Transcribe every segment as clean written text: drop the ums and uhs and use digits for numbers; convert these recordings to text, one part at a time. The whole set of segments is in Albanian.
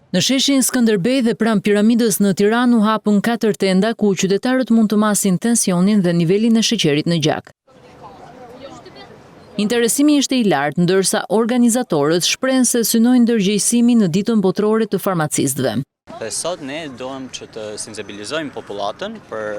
Në sheshin Skënderbej dhe pranë piramidës në Tiranë u hapën 4 tenda ku qytetarët mund të masin tensionin dhe nivelin e sheqerit në gjak. Interesimi ishte i lartë, ndërsa organizatorët shprehen se synojnë ndërgjegjësimin në ditën botërore të farmacistëve. Dhe sot ne dohem që të sensibilizojmë popullatën për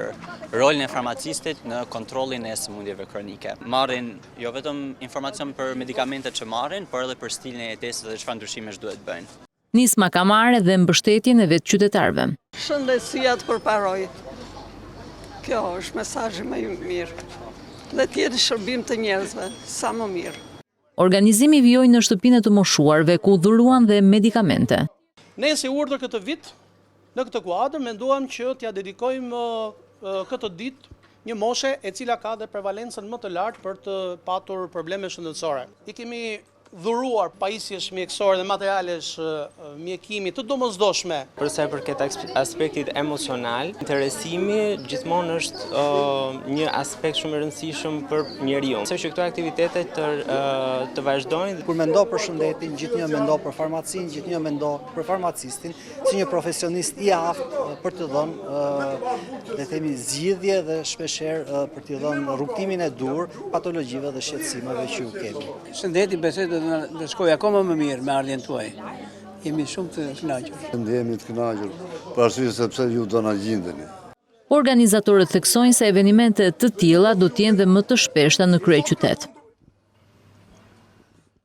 rolin e farmacistit në kontrollin e sëmundjeve kronike. Marrin jo vetëm informacion për medikamentet që marrin, por edhe për stilin e jetesës dhe çfarë ndryshimesh duhet bëjnë. Nisma ka marrë dhe mbështetjen e vetë qytetarëve. Shëndetësia të përparoj. Kjo është mesazhi më i mirë. Dhe tjetë shërbim të njerëzve, sa më mirë. Organizimi vijoi në shtëpinë të moshuarve ku dhuruan dhe medikamente. Ne si urdhër këtë vit, në këtë kuadër, menduam që t'ja dedikojmë këtë ditë një moshe e cila ka dhe prevalencën më të lartë për të patur probleme shëndetësore. I kemi dhuruar pajisjesh mjekësore dhe materialesh mjekimi të domosdoshme. Për sa i përket aspektit emocional, interesimi gjithmonë është një aspekt shumë i rëndësishëm për njeriu. Se që këto aktivitete të vazhdojnë. Kur mendo për shëndetin, gjithnjë mendo për farmacin, gjithnjë mendo për farmacistin, si një profesionist i aftë për të dhënë le të themi zgjidhje dhe shpeshherë për të dhënë rrugtimin e dur patologjive dhe shqetësimeve që ju kemi. Shëndeti besoj të shkojë akoma më mirë me ardhjen tuaj. Jemi shumë të kënaqur. Jemi të kënaqur, për arsye sepse ju do na gjendeni. Organizatorët theksojnë se evenimente të tilla do të jenë dhe më të shpeshta në kryeqytet.